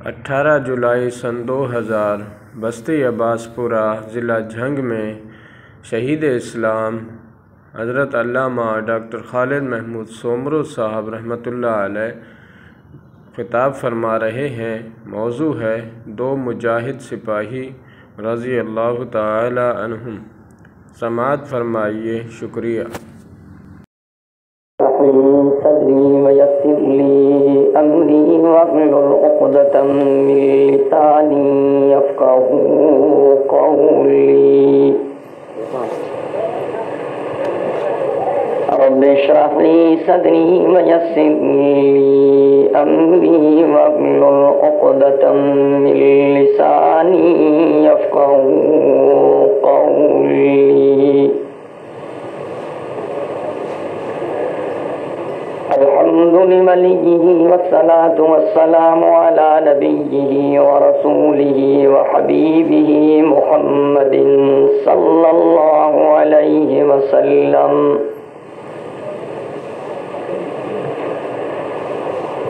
18 جولائی سن 2000 بستی عباس پورہ ضلع جھنگ میں شہید اسلام حضرت علامہ ڈاکٹر خالد محمود سومرو صاحب رحمۃ اللہ علیہ خطاب فرما رہے ہیں۔ موضوع ہے 2 مجاہد سپاہی رضی اللہ تعالی عنہم۔ سماعت فرمائیے۔ شکریہ۔ صدری ویسر لی امری واحلل عقدۃ من لسانی یفقهوا قولی رب اشرح لی صدری ویسر لی امری واحلل عقدۃ من لسانی یفقهوا قولی الحمد لوليه والصلاة والسلام على نبيه ورسوله وحبيبه محمد صلى الله عليه وسلم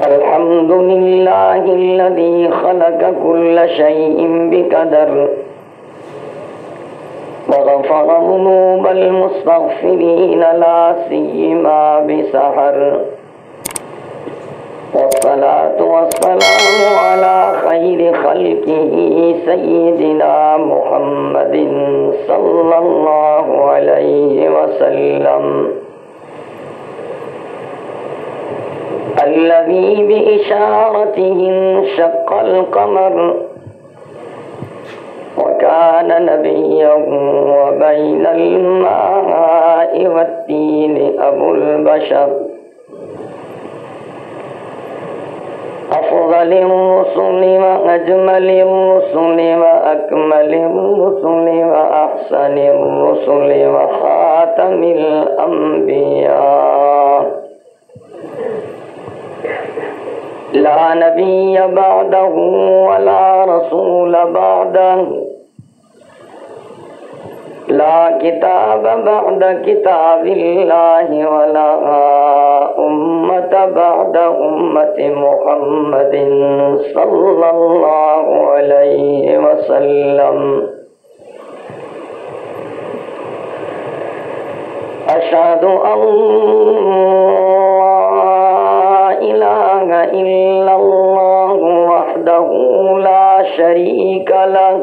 الحمد لله الذي خلق كل شيء بقدر وغفر ذنوب المستغفرين لا سيما بسحر والصلاة والسلام على خير خلقه سيدنا محمد صلى الله عليه وسلم الذي بإشارته انشق القمر وكان نبيا وبين الماء والتين أبو البشر أفضل الرسل وأجمل الرسل وأكمل الرسل وأحسن الرسل وخاتم الأنبياء لا نبي بعده ولا رسول بعده لا كتاب بعد كتاب الله ولا أمة بعد أمة محمد صلى الله عليه وسلم أشهد أن لا إله إلا الله وحده لا شريك له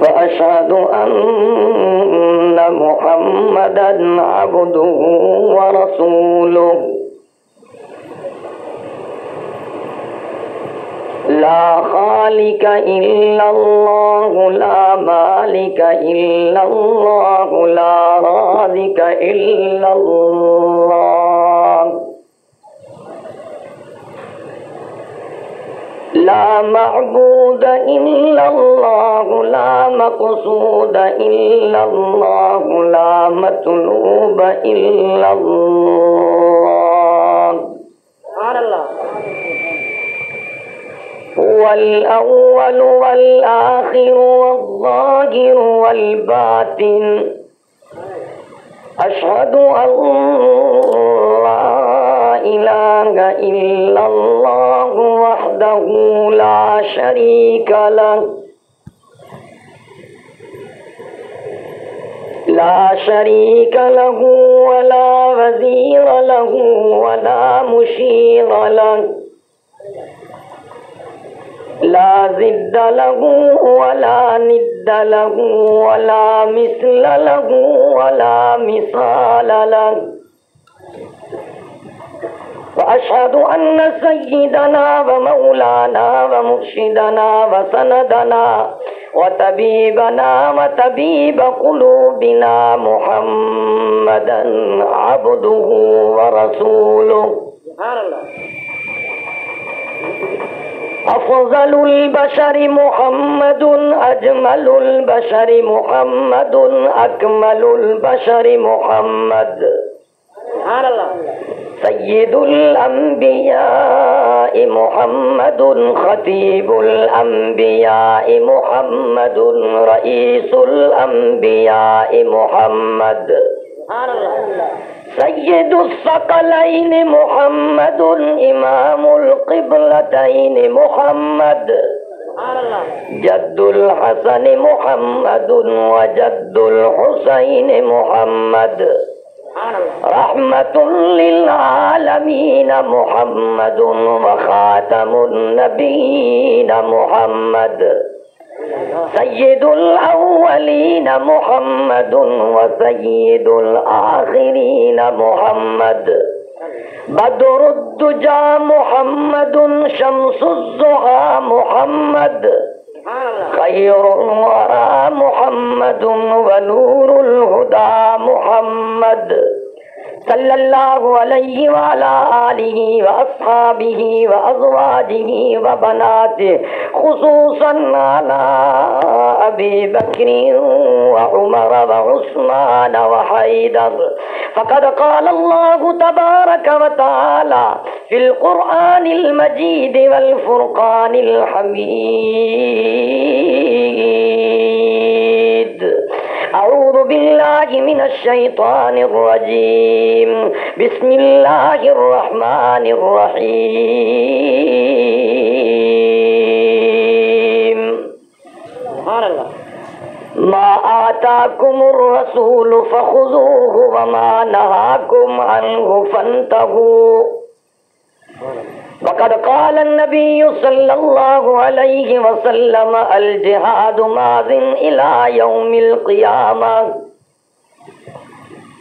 وأشهد أن محمدًا عبده ورسوله لا خالق إلا الله لا مالك إلا الله لا رازق إلا الله لا معبود إلا الله لا مقصود إلا الله لا مطلوب إلا الله سبحان الله هو الأول والآخر والظاهر والباطن أشهد أن لا إله إلا الله وحده لا شريك له لا شريك له ولا وزير له ولا مشير له لا ضد له ولا ند له ولا مثل له ولا مثال له وأشهد أن سيدنا ومولانا ومرشدنا وسندنا وطبيبنا وطبيب قلوبنا محمدا عبده ورسوله سبحان الله أفضل البشر محمد أجمل البشر محمد أكمل البشر محمد سبحان الله سيد الأنبياء محمد خطيب الأنبياء محمد رئيس الأنبياء محمد سبحان الله سید الثقلین محمد امام القبلتین محمد جد الحسن محمد وجد الحسین محمد رحمت للعالمین محمد وخاتم النبیین محمد سید الاولین محمد وسید الآخرین محمد بدر الدجى محمد شمس الضحى محمد خیر الورى محمد ونور الهدى محمد صلی اللہ علیہ وعلی آلہ واصحابہ وازواجہ وبناتہ خصوصا علی ابی بکر وعمر وعثمان وحیدر فقد قال اللہ تبارک وتعالی فی القرآن المجید والفرقان الحمید اعوذ باللہ من الشیطان الرجیم بسم اللہ الرحمن الرحیم سبحان اللہ ما آتاکم الرسول فخذوه وما نهاکم عنه فانتهوا وقد قال النبي صلى الله عليه وسلم الجهاد ماض إلى يوم القيامة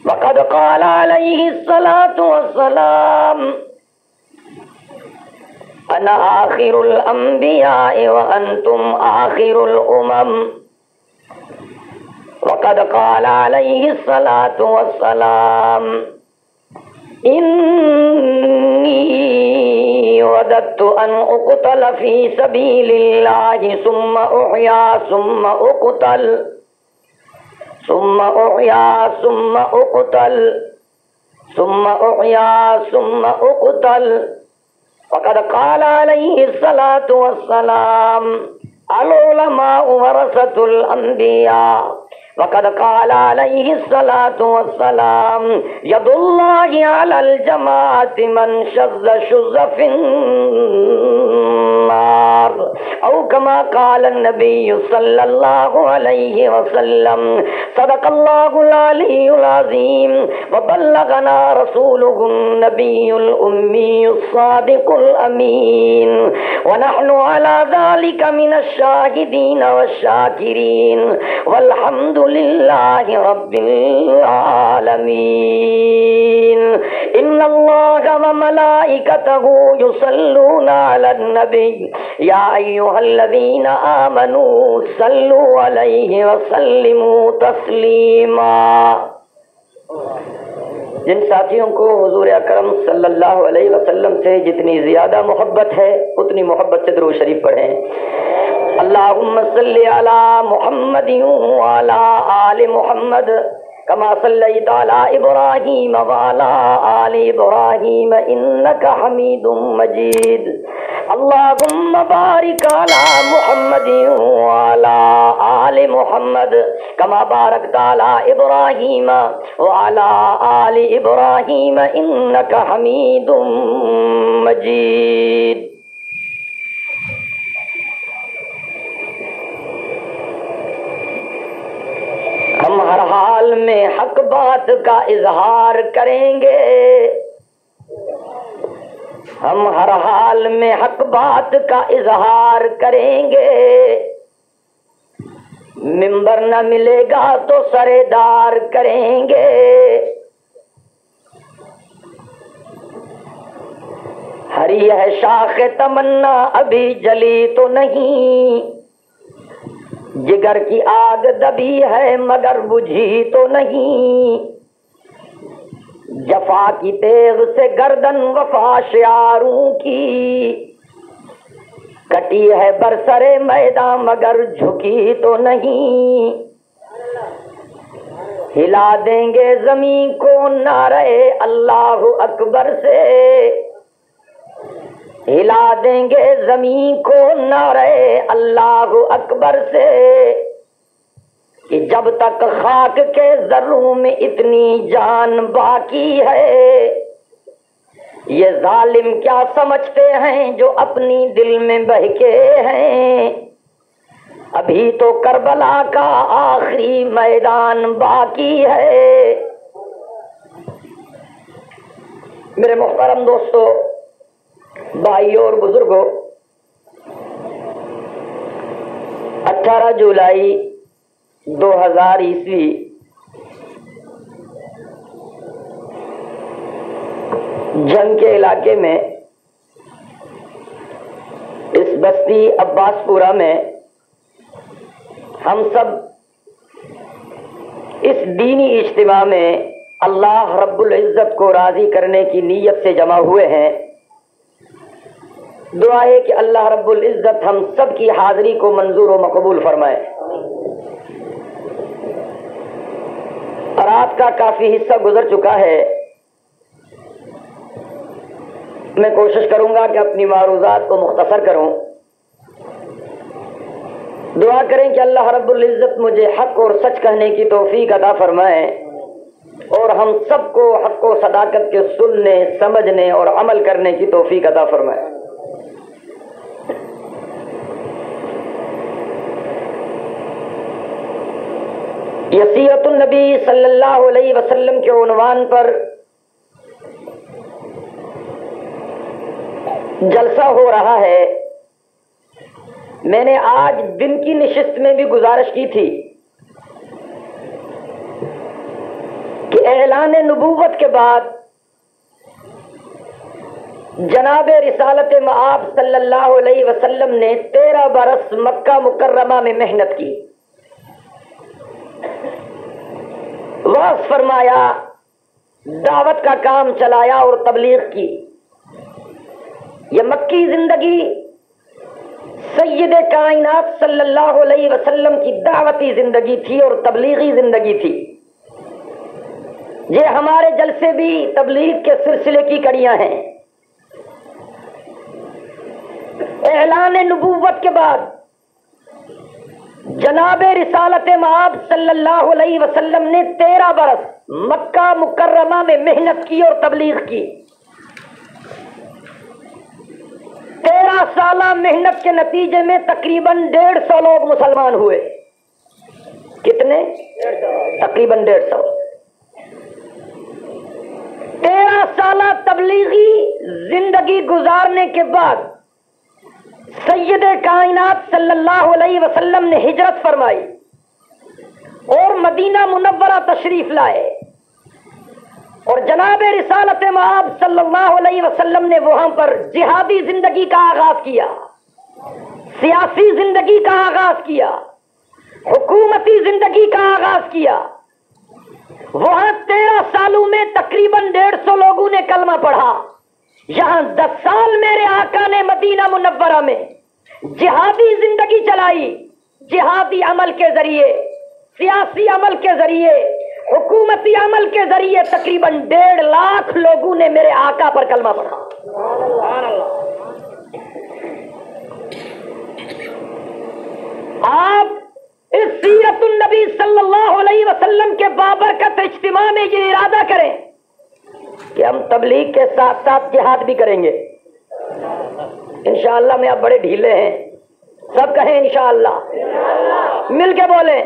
وقد قال عليه الصلاة والسلام أنا آخر الأنبياء وأنتم آخر الأمم وقد قال عليه الصلاة والسلام إني وددت أن أقتل في سبيل الله ثم أحيا ثم أقتل ثم أحيا ثم أقتل ثم أحيا ثم أقتل وقد قال عليه الصلاة والسلام العلماء ورثة الأنبياء وقد قال عليه الصلاة والسلام يد الله على الجماعة من شذ شذ في النار أو كما قال النبي صلى الله عليه وسلم صدق الله العلي العظيم وبلغنا رسوله النبي الأمي الصادق الأمين ونحن على ذلك من الشاهدين والشاكرين والحمد لله رب العالمين إن الله وملائكته يصلون على النبي يا أيها الذين آمنوا صلوا عليه وسلموا تسليما جن ساتھیوں کو حضور اکرم صلی اللہ علیہ وسلم سے جتنی زیادہ محبت ہے اتنی محبت سے درود شریف پڑھیں اللہم صلی علی محمد وعلی آل محمد کما صلیت علی ابراہیم وعلی آل ابراہیم انک حمید مجید اللہم بارک علی محمد وعلی آل محمد کما بارکت علی ابراہیم وعلی آل ابراہیم انک حمید مجید ہم ہر حال میں حق بات کا اظہار کریں گے ہم ہر حال میں حق بات کا اظہار کریں گے منبر نہ ملے گا تو سردار کریں گے ہری ہے شاخ تمنا ابھی جلی تو نہیں جگر کی آگ دبی ہے مگر بجھی تو نہیں جفا کی تیغ سے گردن وفا شعاروں کی کٹی ہے برسرے میدان مگر جھکی تو نہیں ہلا دیں گے زمین کو نعرہ اللہ اکبر سے ہلا دیں گے زمین کو نعرہ اللہ اکبر سے کہ جب تک خاک کے ذروں میں اتنی جان باقی ہے، یہ ظالم کیا سمجھتے ہیں جو اپنی دل میں بہکے ہیں، ابھی تو کربلا کا آخری میدان باقی ہے۔ میرے محترم دوستو، بھائیوں اور بزرگوں، 18 جولائی 2000 عیسوی جنگ کے علاقے میں اس بستی عباس پورہ میں ہم سب اس دینی اجتماع میں اللہ رب العزت کو راضی کرنے کی نیت سے جمع ہوئے ہیں۔ دعا ہے کہ اللہ رب العزت ہم سب کی حاضری کو منظور و مقبول فرمائے۔ رات کا کافی حصہ گزر چکا ہے، میں کوشش کروں گا کہ اپنی معروضات کو مختصر کروں۔ دعا کریں کہ اللہ رب العزت مجھے حق اور سچ کہنے کی توفیق عطا فرمائے اور ہم سب کو حق و صداقت کے سننے، سمجھنے اور عمل کرنے کی توفیق عطا فرمائے۔ یسیرۃ النبی صلی اللہ علیہ وسلم کے عنوان پر جلسہ ہو رہا ہے۔ میں نے آج دن کی نشست میں بھی گزارش کی تھی کہ اعلان نبوت کے بعد جناب رسالت مآب صلی اللہ علیہ وسلم نے 13 برس مکہ مکرمہ میں محنت کی، وعظ فرمایا، دعوت کا کام چلایا اور تبلیغ کی۔ یہ مکی زندگی سید کائنات صلی اللہ علیہ وسلم کی دعوتی زندگی تھی اور تبلیغی زندگی تھی۔ یہ ہمارے جلسے بھی تبلیغ کے سلسلے کی کڑیاں ہیں۔ اعلان نبوت کے بعد جناب رسالت مآب صلی اللہ علیہ وسلم نے 13 برس مکہ مکرمہ میں محنت کی اور تبلیغ کی۔ 13 سالہ محنت کے نتیجے میں تقریباً 150 لوگ مسلمان ہوئے۔ کتنے؟ تقریباً 150۔ 13 سالہ تبلیغی زندگی گزارنے کے بعد سید کائنات صلی اللہ علیہ وسلم نے ہجرت فرمائی اور مدینہ منورہ تشریف لائے، اور جناب رسالت مآب صلی اللہ علیہ وسلم نے وہاں پر جہادی زندگی کا آغاز کیا، سیاسی زندگی کا آغاز کیا، حکومتی زندگی کا آغاز کیا۔ وہاں 13 سالوں میں تقریباً 150 لوگوں نے کلمہ پڑھا۔ یہاں 10 سال میرے آقا نے مدینہ منورہ میں جہادی زندگی چلائی، جہادی عمل کے ذریعے، سیاسی عمل کے ذریعے، حکومتی عمل کے ذریعے تقریباً 1.5 لاکھ لوگوں نے میرے آقا پر کلمہ پڑھا۔ آپ اس سیرت النبی صلی اللہ علیہ وسلم کے بابرکت اجتماع میں یہ ارادہ کریں کہ ہم تبلیغ کے ساتھ ساتھ جہاد بھی کریں گے۔ انشاءاللہ میں آپ بڑے ڈھیلے ہیں، سب کہیں انشاءاللہ، مل کے بولیں۔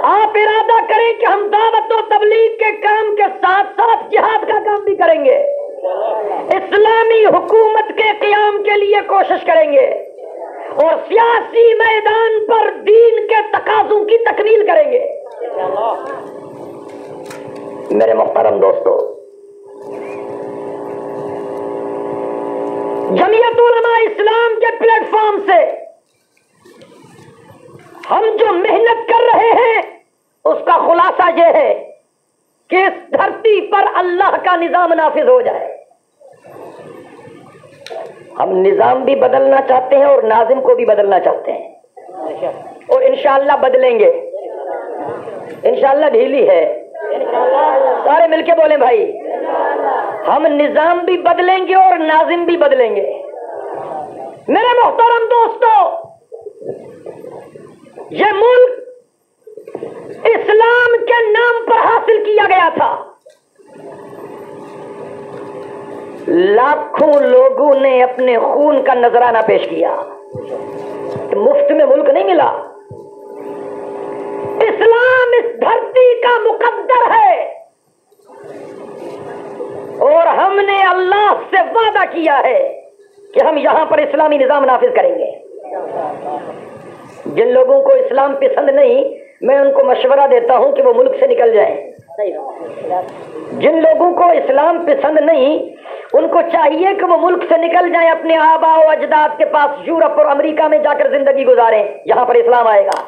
آپ ارادہ کریں کہ ہم دعوت و تبلیغ کے کام کے ساتھ ساتھ جہاد کا کام بھی کریں گے، اسلامی حکومت کے قیام کے لیے کوشش کریں گے اور سیاسی میدان پر دین کے تقاضوں کی تکمیل کریں گے۔ میرے محترم دوستو، جمعیت علماء اسلام کے پلیٹ فارم سے ہم جو محنت کر رہے ہیں اس کا خلاصہ یہ ہے کہ اس دھرتی پر اللہ کا نظام نافذ ہو جائے۔ ہم نظام بھی بدلنا چاہتے ہیں اور ناظم کو بھی بدلنا چاہتے ہیں، اور انشاءاللہ بدلیں گے۔ انشاءاللہ ڈھیلی ہے، سارے مل کے بولیں بھائی، ہم نظام بھی بدلیں گے اور ناظم بھی بدلیں گے۔ میرے محترم دوستو، یہ ملک اسلام کے نام پر حاصل کیا گیا تھا. لاکھوں لوگوں نے اپنے خون کا نذرانہ پیش کیا. مفت میں ملک نہیں ملا. اسلام اس دھرتی کا مقدر ہے اور ہم نے اللہ سے وعدہ کیا ہے کہ ہم یہاں پر اسلامی نظام نافذ کریں گے. جن لوگوں کو اسلام پسند نہیں میں ان کو مشورہ دیتا ہوں کہ وہ ملک سے نکل جائیں. جن لوگوں کو اسلام پسند نہیں ان کو چاہیے کہ وہ ملک سے نکل جائیں, اپنے آبا و اجداد کے پاس یورپ اور امریکہ میں جا کر زندگی گزاریں. یہاں پر اسلام آئے گا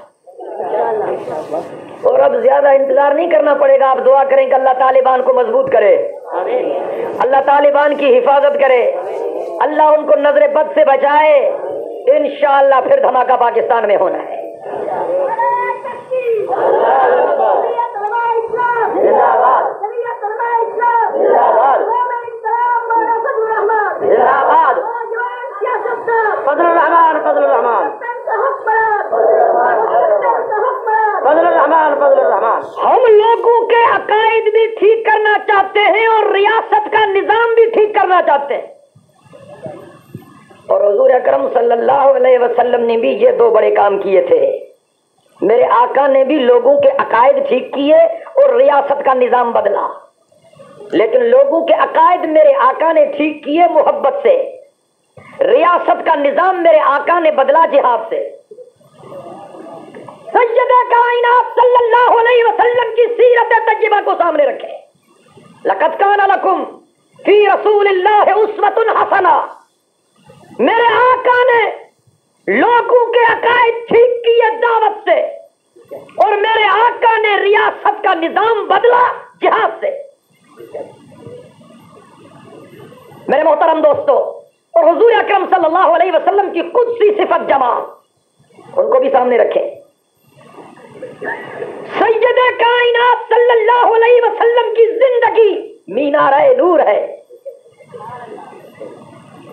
اور اب زیادہ انتظار نہیں کرنا پڑے گا. آپ دعا کریں کہ اللہ طالبان کو مضبوط کرے, اللہ طالبان کی حفاظت کرے, اللہ ان کو نظر بد سے بچائے. انشاءاللہ پھر دھماکہ پاکستان میں ہونا ہے. فضل الرحمان فضل الرحمان فضل الرحمان فضل الرحمان. ہم لوگوں کے عقائد بھی ٹھیک کرنا چاہتے ہیں اور ریاست کا نظام بھی ٹھیک کرنا چاہتے ہیں. اور حضور اکرم صلی اللہ علیہ وسلم نے بھی یہ دو بڑے کام کیے تھے. میرے آقا نے بھی لوگوں کے عقائد ٹھیک کیے اور ریاست کا نظام بدلا. لیکن لوگوں کے عقائد میرے آقا نے ٹھیک کیے محبت سے, ریاست کا نظام میرے آقا نے بدلا جہاد سے. سید کائنات صلی اللہ علیہ وسلم کی سیرت طیبہ کو سامنے رکھیں. لقد کان لکم فی رسول اللہ اسوۃ حسنہ. میرے آقا نے لوگوں کے عقائد ٹھیک کیے دعوت سے اور میرے آقا نے ریاست کا نظام بدلا جہاد سے. میرے محترم دوستو, اور حضور اکرم صلی اللہ علیہ وسلم کی قدسی صفت جمع ان کو بھی سامنے رکھیں. سید کائنات صلی اللہ علیہ وسلم کی زندگی مینارہ نور ہے.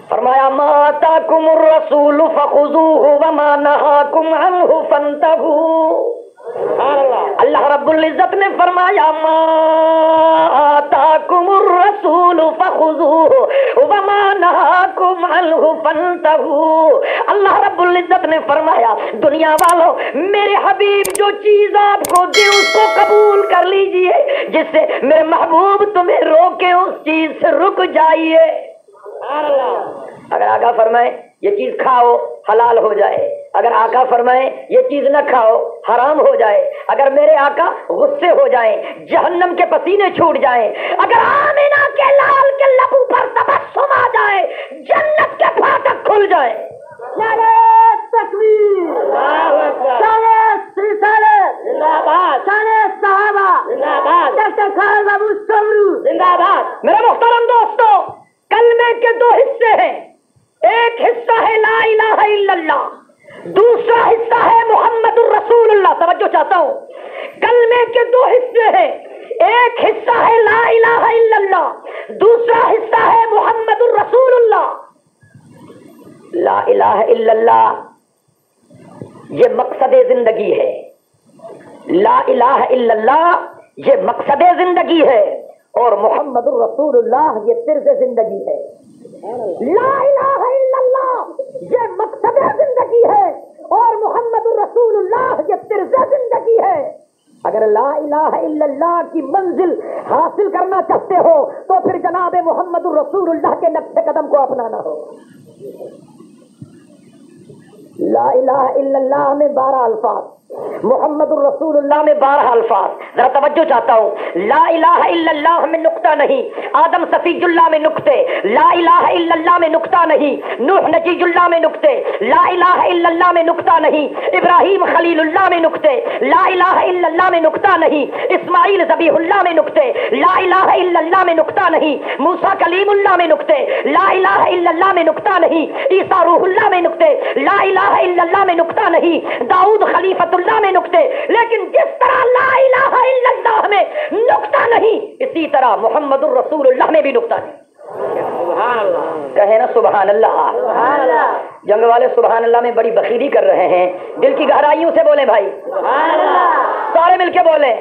فرمایا ما آتاکم الرسول فخذوہ وما نہاکم عنہ فانتہوا. اللہ رب العزت نے فرمایا ما آتاکم الرسول فخذوہ وما نہاکم عنہ فانتہوا. اللہ رب العزت نے فرمایا دنیا والوں میرے حبیب جو چیز آپ کو دے اس کو قبول کر لیجئے, جس سے میرے محبوب تمہیں روکے اس چیز سے رک جائیے. اگر آقا فرمائے یہ چیز کھاؤ حلال ہو جائے, اگر آقا فرمائے یہ چیز نہ کھاؤ حرام ہو جائے, اگر میرے آقا غصے ہو جائیں جہنم کے پسینے چھوٹ جائیں, اگر آمینہ کے لال کے لبوں پر تبسم آ جائے جنت کے پھاٹک کھل جائیں. نعرہ تکبیر, نعرہ رسالت زندہ باد, نعرہ صحابہ زندہ باد, ڈاکٹر خالد ابو سمرو زندہ باد. میرے محترم دوستو, کلمے کے دو حصے ہیں. ایک حصہ ہے لا الہ الا اللہ, دوسرا حصہ ہے محمد الرسول اللہ. توجہ چاہتا ہوں, کلمے کے دو حصے ہیں. ایک حصہ ہے لا الہ الا اللہ, دوسرا حصہ ہے محمد الرسول اللہ. لا الہ الا اللہ یہ مقصد زندگی ہے. لا الہ الا اللہ یہ مقصد زندگی ہے اور محمد الرسول اللہ یہ طرز زندگی ہے. لا الہ الا اللہ یہ مقصد زندگی ہے اور محمد الرسول اللہ یہ طرز زندگی ہے. اگر لا الہ الا اللہ کی منزل حاصل کرنا چاہتے ہو تو پھر جناب محمد الرسول اللہ کے نقش قدم کو اپنانا ہو. لا الہ الا اللہ میں 12 الفاظ, محمد الرسول اللہ میں 12 الفاظ. ذرا توجہ چاہتا ہوں, لا الہ الا اللہ میں نقطہ نہیں, آدم صفی اللہ میں نقطے, لا الہ الا اللہ میں نقطہ نہیں, نوح نجی اللہ میں نقطے, لا الہ الا اللہ میں نقطہ نہیں, ابراہیم خلیل اللہ میں نقطے, لا الہ الا اللہ میں نقطہ نہیں, اسماعیل ذبیح اللہ میں نقطے, لا الہ الا اللہ میں نقطہ نہیں, موسیٰ کلیم اللہ میں نقطے, لا الہ الا اللہ میں نقطہ نہیں, عیسیٰ روح اللہ میں نقطے, لا الہ الا اللہ میں نقطہ نہیں, داؤد خلیفۃ اللہ میں نقطے. لیکن جس طرح لا الہ الا اللہ میں نقطہ نہیں اسی طرح محمد الرسول اللہ میں بھی نقطہ نہیں. سبحان اللہ, کہیں نا سبحان اللہ. سبحان اللہ. جنگ والے سبحان اللہ میں بڑی بخیلی کر رہے ہیں, دل کی گہرائیوں سے بولیں بھائی سبحان اللہ. سارے مل کے بولیں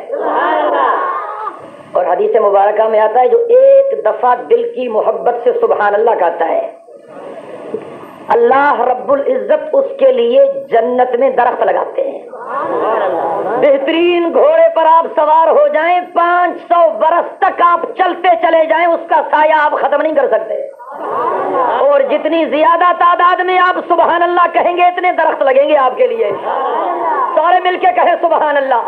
اور حدیث مبارکہ میں آتا ہے جو ایک دفعہ دل کی محبت سے سبحان اللہ کہتا ہے اللہ رب العزت اس کے لیے جنت میں درخت لگاتے ہیں. بہترین گھوڑے پر آپ سوار ہو جائیں 500 برس تک آپ چلتے چلے جائیں اس کا سایہ آپ ختم نہیں کر سکتے. اور جتنی زیادہ تعداد میں آپ سبحان اللہ کہیں گے اتنے درخت لگیں گے آپ کے لیے. سارے مل کے کہیں سبحان اللہ.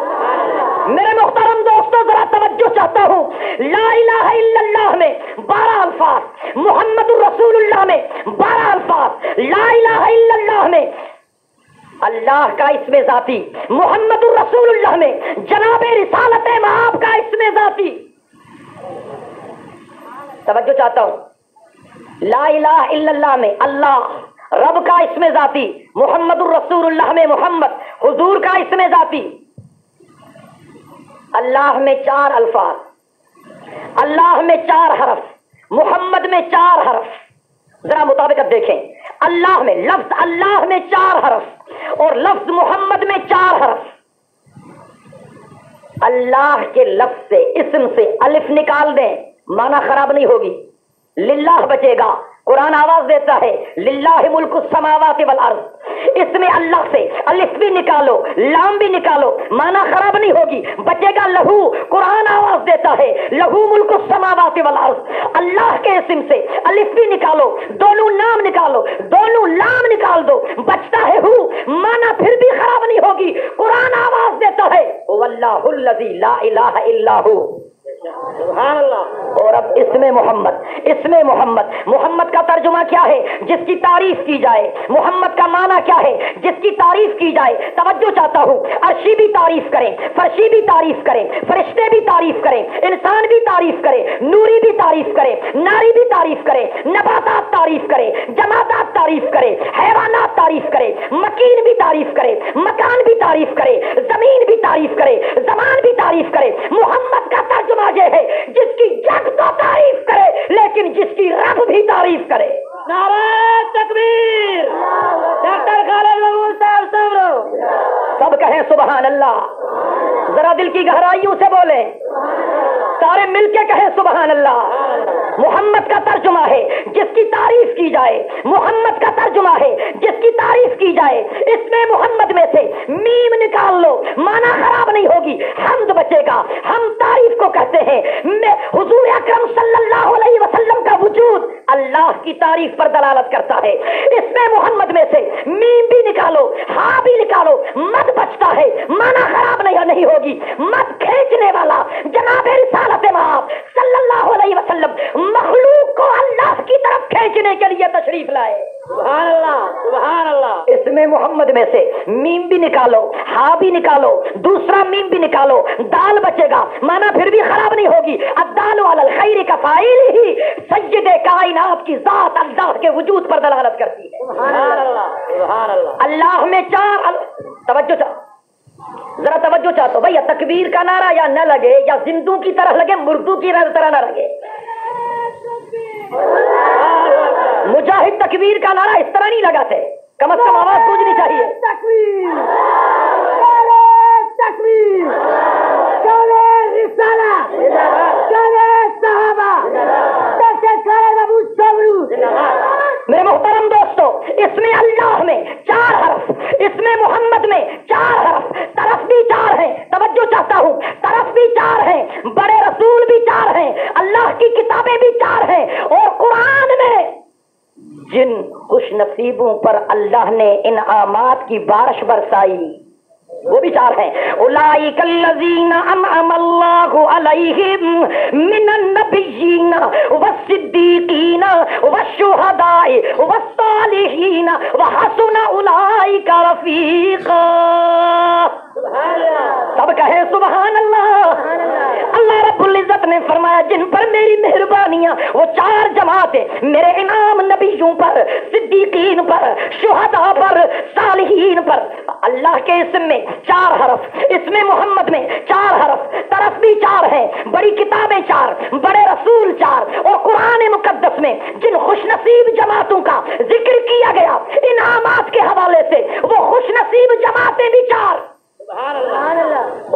میرے محترم دوستوں ذرا توجہ چاہتا ہوں. لا الہ الا اللہ میں 12 الفاظ, محمد الرسول اللہ میں 12 الفاظ. لا الہ الا اللہ میں اللہ کا اسم ذاتی, محمد الرسول اللہ میں جناب رسالت مآب کا اسم ذاتی. توجہ چاہتا ہوں. لا الہ الا اللہ میں اللہ رب کا اسم ذاتی, محمد الرسول اللہ میں محمد حضور کا اسم ذاتی. اللہ میں 4 الفاظ, اللہ میں 4 حرف, محمد میں 4 حرف. ذرا مطابقت دیکھیں. اللہ میں لفظ اللہ میں 4 حرف اور لفظ محمد میں 4 حرف. اللہ کے لفظ سے اسم سے الف نکال دیں معنی خراب نہیں ہوگی. للہ بچے گا. قرآن آواز دیتا ہے للہ ملک السماوات والارض. اس میں اللہ سے الف بھی نکالو لام بھی نکالو معنی خراب نہیں ہوگی, بچے گا لہو. قرآن آواز دیتا ہے لہو ملک السماوات والارض. اللہ کے اسم سے الف بھی نکالو, دونوں نام نکالو, دونوں لام نکال دو, بچتا ہے ہو, معنی پھر بھی خراب نہیں ہوگی. قرآن آواز دیتا ہے واللہ الذی لا الہ الا ہو. سبحان اللہ. اور اب اسم محمد, اسم محمد, محمد کا ترجمہ کیا ہے جس کی تعریف کی جائے. محمد کا معنی کیا ہے جس کی تعریف کی جائے. توجہ چاہتا ہوں. عرشی بھی تعریف کریں, فرشی بھی تعریف کریں, فرشتے بھی تعریف کریں, انسان بھی تعریف کریں, نوری بھی تعریف کریں, ناری بھی تعریف کریں, نباتات تعریف کریں, جمادات تعریف کریں, حیوانات تعریف کریں, مکین بھی تعریف کریں, مکان بھی تعریف کریں, زمین بھی تعریف کریں, زمان بھی تعریف کریں. محمد کا ترجمہ یہ ہے جس کی جگ تو تعریف کرے لیکن جس کی رب بھی تعریف کرے. نعرہ تکبیر. ڈاکٹر خالد محمود صاحب سمرو سب کہیں سبحان اللہ. ذرا دل کی گہرائیوں سے بولیں, سارے مل کے کہیں سبحان اللہ. محمد کا ترجمہ ہے جس کی تعریف کی جائے, محمد کا ترجمہ ہے جس کی تعریف کی جائے. اس میں محمد میں سے میم نکال لو معنی خراب نہیں ہوگی, حمد بچے گا. ہم تعریف کو کہتے ہیں. حضور اکرم صلی اللہ علیہ وسلم کا وجود اللہ کی تعریف پر دلالت کرتا ہے. اس میں محمد میں سے میم بھی نکالو ہاں بھی نکالو, مد بچتا ہے معنی خراب نہیں ہوگی. مد کھینچنے والا جناب رسالت مآب صلی اللہ علیہ وسلم مخلوق کو اللہ کی طرف کھینچنے کے لیے تشریف لائے. سبحان اللہ سبحان اللہ. اس میں محمد میں سے میم بھی نکالو ہاں بھی نکالو, دوسرا میم بھی نکالو, دال بچے گا معنی پھر بھی خراب نہیں ہوگی. الدال علی الخیر کا فاعل ہی سید کائنات کی ذات اللہ کے وجود پر دلالت کرتی ہے. سبحان اللہ سبحان اللہ. اللہ میں 4 توجہ ذرا توجہ چاہتا ہوں بھیا. تکبیر کا نعرہ یا نہ لگے یا زندوں کی طرح لگے مردوں کی طرح نہ لگے. مجاہد تکبیر کا نعرہ اس طرح نہیں لگاتے, کم از کم آواز گونجنی چاہیے. تکبیر تکبیر میرے محترم دوستو, اس میں اللہ میں 4 حرف, اس میں محمد میں 4 حرف, طرف بھی 4 ہیں. توجہ چاہتا ہوں. طرف بھی 4 ہیں, بڑے رسول بھی 4 ہیں, اللہ کی کتابیں بھی 4 ہیں, اور قرآن میں جن خوش نصیبوں پر اللہ نے انعامات کی بارش برسائی وہ بھی 4 ہیں. اولئک الذین انعم اللہ علیہم من النبیین والصدیقین والشہداء والصالحین وحسن اولئک رفیقا. سب کہیں سبحان اللہ. اللہ رب العزت نے فرمایا جن پر میری مہربانیاں وہ 4 جماعتیں, میرے انعام نبیوں پر, صدیقین پر, شہداء پر, صالحین پر. اللہ کے اسم میں 4 حرف, اس میں محمد میں 4 حرف, طرف بھی 4 ہیں, بڑی کتابیں 4, بڑے رسول 4, اور قرآن مقدس میں جن خوش نصیب جماعتوں کا ذکر کیا گیا انعامات کے حوالے سے وہ خوش نصیب جماعتیں بھی 4.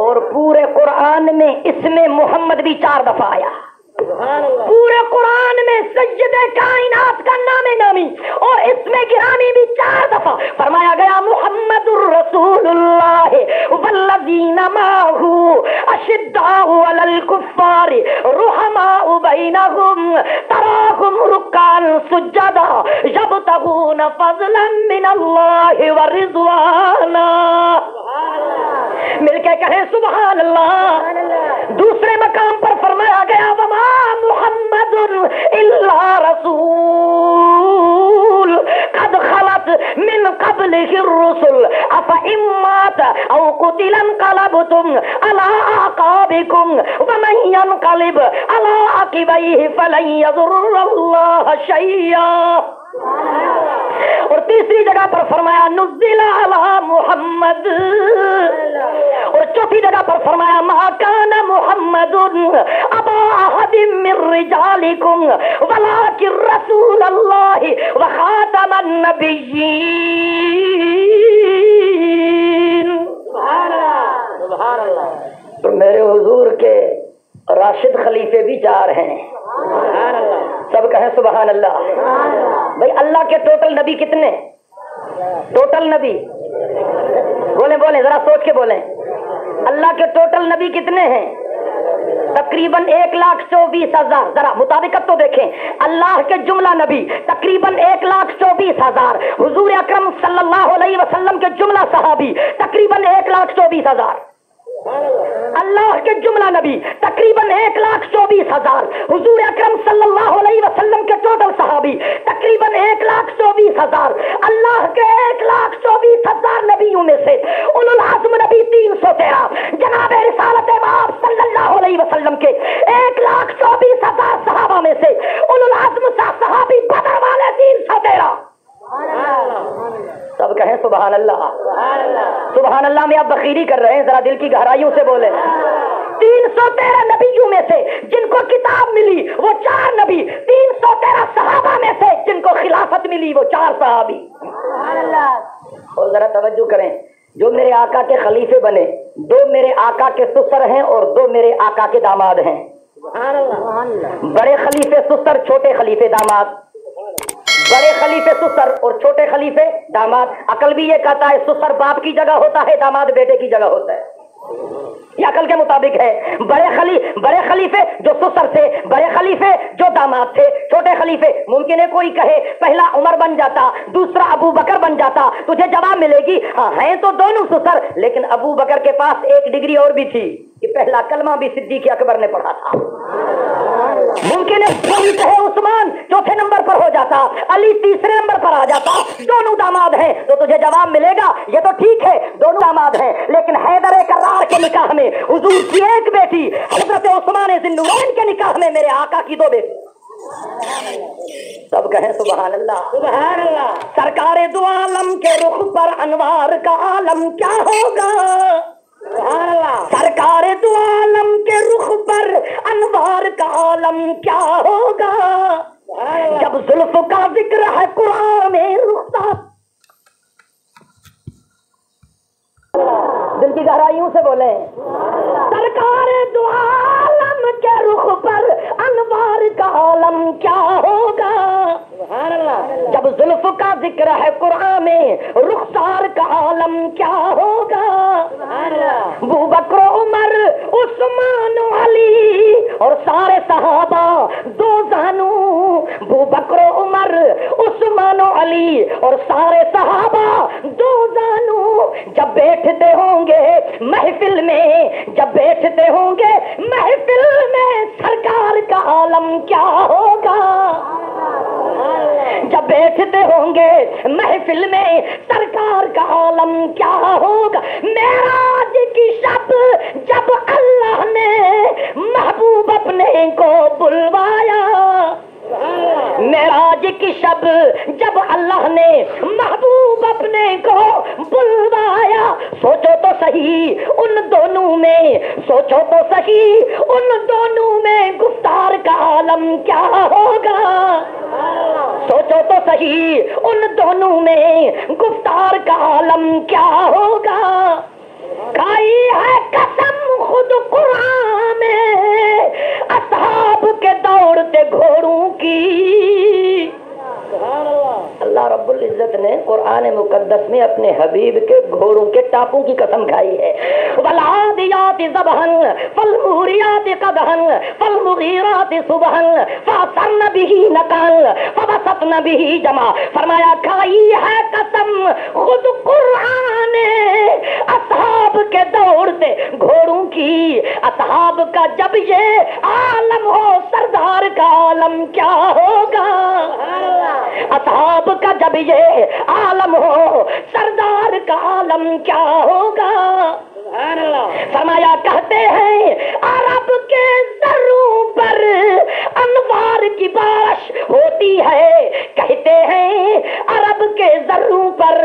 اور میں اسم محمد بھی 4 دفعہ آیا. پورے قرآن میں سید کائنات کا نام نامی اور اسم گرامی بھی 4 دفعہ فرمایا گیا. محمد الرسول اللہ والذین معہ اشداء علی الکفار رحماء بینہم تراہم رکعا سجدا یبتغون فضلا من اللہ ورضوانا. مل کے کہیں سبحان اللہ. دوسرے مقام پر فرمایا گیا وما محمد الا رسول قد خلت من قبله الرسل افإن مات او قتل انقلبتم على اعقابكم ومن ينقلب على عقبيه فلن يضر الله شيئا. اور تیسری جگہ پر فرمایا نزل علی محمد. اور چوتھی جگہ پر فرمایا ما کان محمد ابا احد من رجالکم ولکن رسول اللہ وخاتم النبیین. سبحان اللہ. تو میرے حضور کے راشد خلیفے بھی 4 ہیں. سب کہیں سبحان اللہ. بھائی اللہ کے ٹوٹل نبی کتنے؟ ٹوٹل نبی بولیں ذرا سوچ کے بولیں. اللہ کے ٹوٹل نبی کتنے ہیں؟ تقریباً 1,24,000. ذرا مطابقت تو دیکھیں. اللہ کے جملہ نبی تقریباً 1,24,000. حضور اکرم صلی اللہ علیہ وسلم کے جملہ صحابی تقریباً 1,24,000. اللہ کے جملہ نبی تقریباً 1,24,000. حضور اکرم صلی اللہ علیہ وسلم کے ٹوٹل صحابی تقریباً 1,24,000. اللہ کے 1,24,000 نبیوں میں سے اولو العزم نبی 313. جناب رسالت مآب صلی اللہ علیہ وسلم کے 1,24,000 صحابہ میں سے اولو العزم صحابی بدر والے 313. سب کہیں سبحان اللہ. سبحان اللہ میں آپ بخیری کر رہے ہیں. ذرا دل کی گہرائیوں سے بولیں. 313 نبیوں میں سے جن کو کتاب ملی وہ 4 نبی. 313 صحابہ میں سے جن کو خلافت ملی وہ 4 صحابی. اور ذرا توجہ کریں. جو میرے آقا کے خلیفے بنے 2 میرے آقا کے سسر ہیں اور 2 میرے آقا کے داماد ہیں. بڑے خلیفے سسر چھوٹے خلیفے داماد. بڑے خلیفے سسر اور چھوٹے خلیفے داماد. عقل بھی یہ کہتا ہے سسر باپ کی جگہ ہوتا ہے داماد بیٹے کی جگہ ہوتا ہے. یہ عقل کے مطابق ہے. بڑے خلیفے جو سسر تھے, بڑے خلیفے جو داماد تھے, چھوٹے خلیفے. ممکن ہے کوئی کہے پہلا عمر بن جاتا دوسرا ابو بکر بن جاتا. تجھے جواب ملے گی ہاں ہیں تو دونوں سسر, لیکن ابو بکر کے پاس ایک ڈگری اور بھی تھی کہ پہلا کلمہ بھی صدیق اکبر نے پڑھا تھا. ممکن ہے کوئی کہے عثمان چوتھے نمبر پر ہو جاتا, علی تیسرے نمبر پر آ جاتا. دونوں داماد ہیں تو تجھے جواب ملے گا یہ تو ٹھیک ہے دونوں داماد ہیں, لیکن حیدر کرار کے نکاح میں حضور کی ایک بیٹی, حضرت عثمان ذوالنورین کے نکاح میں میرے آقا کی 2 بیٹی. سب کہیں سبحان اللہ. سبحان اللہ. سرکار دو عالم کے رخ پر انوار کا عالم کیا ہوگا. سرکار دو عالم کے رخ پر انوار کا عالم کیا ہوگا. جب زلف کا ذکر ہے قرآن میں رخسار. دل کی گہرائیوں سے بولیں. سرکار دو عالم کے رخ پر انوار کا عالم کیا ہوگا. جب زلف کا ذکر ہے قرآن میں رخسار کا عالم کیا ہوگا. ابو بکر عمر عثمان علی اور سارے صحابہ 2 زانو. ابو بکر عمر عثمان علی اور سارے صحابہ 2 زانو. جب بیٹھتے ہوں گے محفل میں, جب بیٹھتے ہوں گے محفل میں سرکار کا عالم کیا ہوگا. جب بیٹھتے ہوں گے محفل میں سرکار کا عالم کیا ہوگا. معراج کی شب جب اللہ نے محبوب اپنے کو بلوایا. معراج کی شب جب اللہ نے محبوب اپنے کو بلوایا. سوچو تو صحیح ان دونوں میں, سوچو تو صحیح ان دونوں میں گفتار کا عالم کیا ہوگا. سوچو تو صحیح ان دونوں میں گفتار کا عالم کیا ہوگا. کھائی ہے قسم خود قرآن میں اصحاب کے دوڑتے گھوڑوں کی. اللہ رب العزت نے قرآن مقدس میں اپنے حبیب کے گھوڑوں کے ٹاپوں کی قسم کھائی ہے. والعادیات ضبحا فالموریات قدحا فالمغیرات صبحا فاثرن به نقعا فوسطن به جمعا. فرمایا کھائی ہے قسم خود قرآن اصحاب کے دوڑتے گھوڑوں کی. اصحاب کا جب یہ عالم ہو سردار کا عالم کیا ہوگا. اصحاب کا جب یہ عالم ہو سردار کا عالم کیا ہوگا. فرمایا کہتے ہیں عرب کے ذروں پر انوار کی بارش ہوتی ہے. کہتے ہیں عرب کے ذروں پر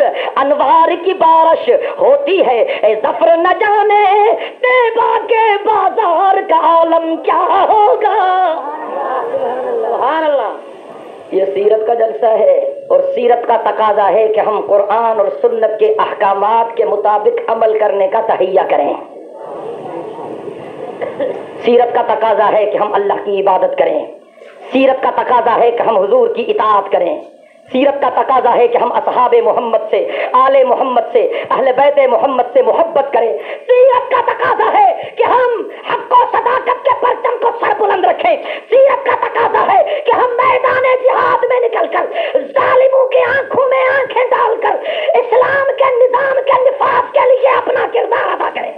انوار کی بارش ہوتی ہے. اے ظفر نہ جانے طیبہ کے بازار کا عالم کیا ہوگا. سبحان اللہ. یہ سیرت کا جلسہ ہے اور سیرت کا تقاضا ہے کہ ہم قرآن اور سنت کے احکامات کے مطابق عمل کرنے کا تہیہ کریں. سیرت کا تقاضا ہے کہ ہم اللہ کی عبادت کریں. سیرت کا تقاضا ہے کہ ہم حضور کی اطاعت کریں. سیرت کا تقاضا ہے کہ ہم اصحاب محمد سے، آل محمد سے، اہل بیت محمد سے محبت کریں. سیرت کا تقاضا ہے کہ ہم حق و صداقت کے پرچم کو سر بلند رکھیں. سیرت کا تقاضا ہے کہ ہم میدان جہاد میں نکل کر ظالموں کی آنکھوں میں آنکھیں ڈال کر اسلام کے نظام کے نفاذ کے لیے اپنا کردار ادا کریں.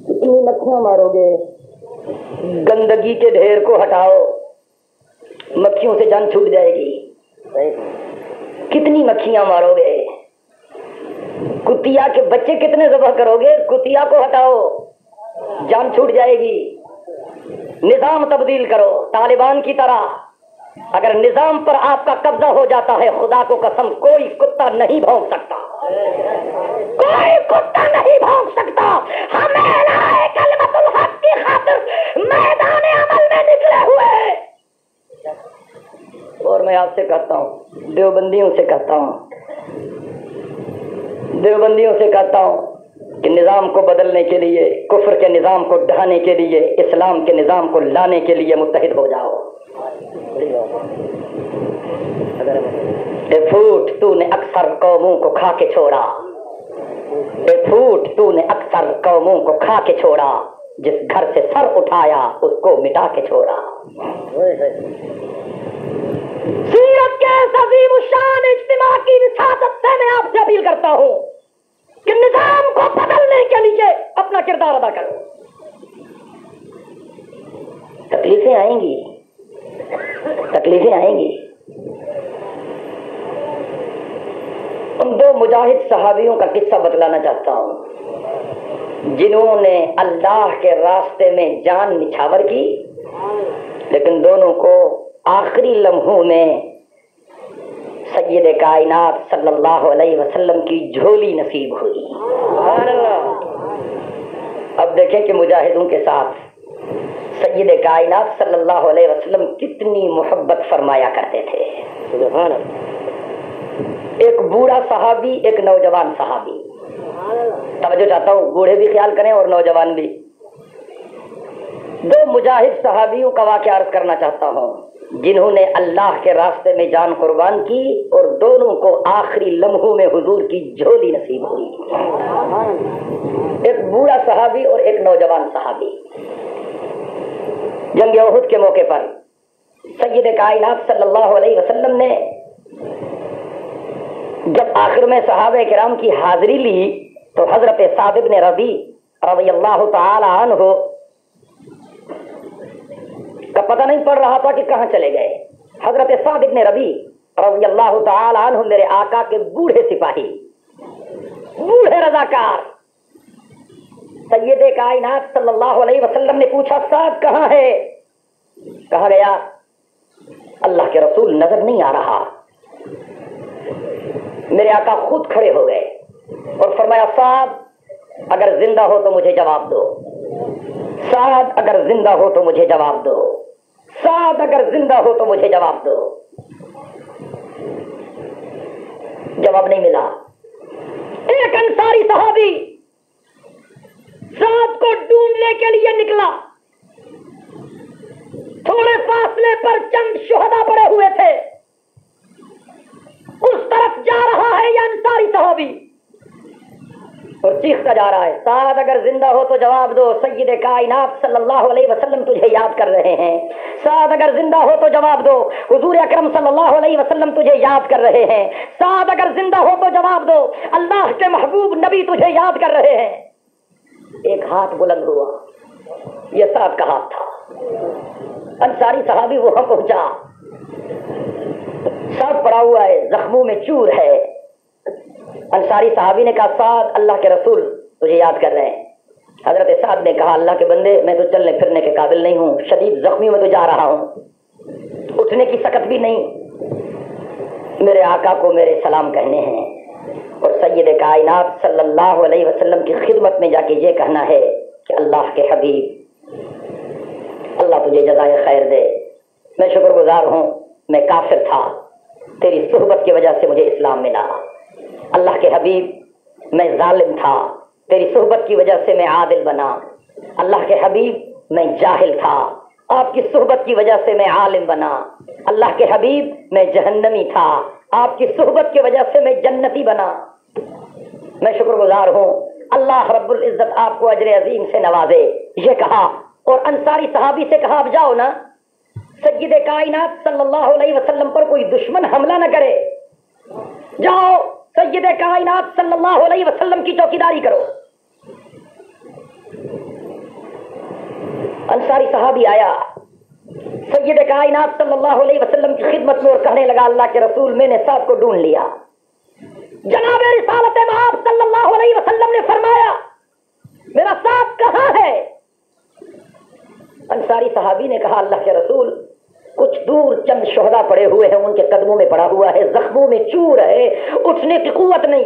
کتنی مکھیاں مارو گے؟ گندگی کے ڈھیر کو ہٹاؤ، مکھیوں سے جان چھوٹ جائے گی. کتنی مکھیاں مارو گے؟ کتیا کے بچے کتنے ذبح کرو گے؟ کتیا کو ہٹاؤ، جان چھوٹ جائے گی. نظام تبدیل کرو طالبان کی طرح. اگر نظام پر آپ کا قبضہ ہو جاتا ہے، خدا کو قسم کوئی کتا نہیں بھونک سکتا. کوئی کتا نہیں بھونک سکتا. ہمیں کلمت الحق کی خاطر میدان عمل میں نکلے ہوئے. اور میں آپ سے کہتا ہوں، دیوبندیوں سے کہتا ہوں کہ نظام کو بدلنے کے لیے، کفر کے نظام کو ڈھانے کے لیے، اسلام کے نظام کو لانے کے لیے متحد ہو جاؤ. اے پھوٹ تو نے اکثر قوموں کو کھا کے چھوڑا. اے پھوٹ تو نے اکثر قوموں کو کھا کے چھوڑا. جس گھر سے سر اٹھایا اس کو مٹا کے چھوڑا. سیرت کے عظیم الشان اجتماع کی وساطت سے میں آپ سے اپیل کرتا ہوں کہ نظام کو بدلنے کے لیے اپنا کردار ادا کرو. تکلیفیں آئیں گی. ان دو مجاہد صحابیوں کا قصہ بتلانا چاہتا ہوں جنہوں نے اللہ کے راستے میں جان نچھاور کی، لیکن دونوں کو آخری لمحوں میں سید کائنات صلی اللہ علیہ وسلم کی جھولی نصیب ہوئی. اب دیکھیں کہ مجاہدوں کے ساتھ سید کائنات صلی اللہ علیہ وسلم کتنی محبت فرمایا کرتے تھے. ایک بوڑھا صحابی، ایک نوجوان صحابی. توجہ چاہتا ہوں، بوڑھے بھی خیال کریں اور نوجوان بھی. دو مجاہد صحابیوں کا واقعہ عرض کرنا چاہتا ہوں جنہوں نے اللہ کے راستے میں جان قربان کی اور دونوں کو آخری لمحوں میں حضور کی جھولی نصیب ہوئی. ایک بوڑھا صحابی اور ایک نوجوان صحابی. جنگ احد کے موقع پر سید کائنات صلی اللہ علیہ وسلم نے جب آخر میں صحابہ کرام کی حاضری لی تو حضرت سعد بن ربیع رضی اللہ تعالی عنہ کا پتہ نہیں پڑ رہا تھا کہ کہاں چلے گئے. حضرت سعد بن ربیع رضی اللہ تعالی عنہ میرے آقا کے بوڑھے سپاہی، بوڑھے رضاکار. سید کائنات صلی اللہ علیہ وسلم نے پوچھا سعد کہاں ہے؟ کہا گیا اللہ کے رسول نظر نہیں آ رہا. میرے آقا خود کھڑے ہو گئے اور فرمایا سعد اگر زندہ ہو تو مجھے جواب دو. سعد اگر زندہ ہو تو مجھے جواب دو. سعد اگر زندہ ہو تو مجھے جواب دو. جواب نہیں ملا. ایک انصاری صحابی سعد کو ڈھونڈنے کے لیے نکلا. تھوڑے فاصلے پر چند شہداء پڑے ہوئے تھے. اس طرف جا رہا ہے یہ انصاری صحابی اور چیختا جا رہا ہے, سعد اگر زندہ ہو تو جواب دو, سید کائنات صلی اللہ علیہ وسلم تجھے یاد کر رہے ہیں. سعد اگر زندہ ہو تو جواب دو, حضور اکرم صلی اللہ علیہ وسلم تجھے یاد کر رہے ہیں. سعد اگر زندہ ہو تو جواب دو, اللہ کے محبوب نبی تجھے یاد کر رہے ہیں. ایک ہاتھ بلند ہوا, یہ سعد کا ہاتھ تھا. انصاری صحابی وہاں پہنچا, سعد پڑا ہوا ہے, زخموں میں چور ہے. انصاری صحابی نے کہا, سعد اللہ کے رسول تجھے یاد کر رہے ہیں. حضرت سعد نے کہا, اللہ کے بندے میں تو چلنے پھرنے کے قابل نہیں ہوں, شدید زخمی میں تو جا رہا ہوں, اٹھنے کی سکت بھی نہیں. میرے آقا کو میرے سلام کہنے ہیں اور سید کائنات صلی اللہ علیہ وسلم کی خدمت میں جا کے یہ کہنا ہے کہ اللہ کے حبیب, اللہ تجھے جزائے خیر دے, میں شکر گزار ہوں, میں کافر تھا, تیری صحبت کی وجہ سے مجھے اسلام ملا. اللہ کے حبیب میں ظالم تھا, تیری صحبت کی وجہ سے میں عادل بنا. اللہ کے حبیب میں جاہل تھا, آپ کی صحبت کی وجہ سے میں عالم بنا. اللہ کے حبیب میں جہنمی تھا, آپ کی صحبت کی وجہ سے میں جنتی بنا. میں شکر گزار ہوں, اللہ رب العزت آپ کو اجر عظیم سے نوازے. یہ کہا اور انصاری صحابی سے کہا, اب جاؤ نا, سید کائنات صلی اللہ علیہ وسلم پر کوئی دشمن حملہ نہ کرے, جاؤ سید کائنات صلی اللہ علیہ وسلم کی چوکیداری کرو. انصاری صحابی آیا سید کائنات صلی اللہ علیہ وسلم کی خدمت میں اور کہنے لگا, اللہ کے رسول میں نے سعد کو ڈھونڈ لیا. جناب رسالت مآب صلی اللہ علیہ وسلم نے فرمایا, میرا سعد کہاں ہے؟ انصاری صحابی نے کہا, اللہ کے رسول کچھ دور چند شہداء پڑے ہوئے ہیں, ان کے قدموں میں پڑا ہوا ہے, زخموں میں چور ہے, اٹھنے کی قوت نہیں.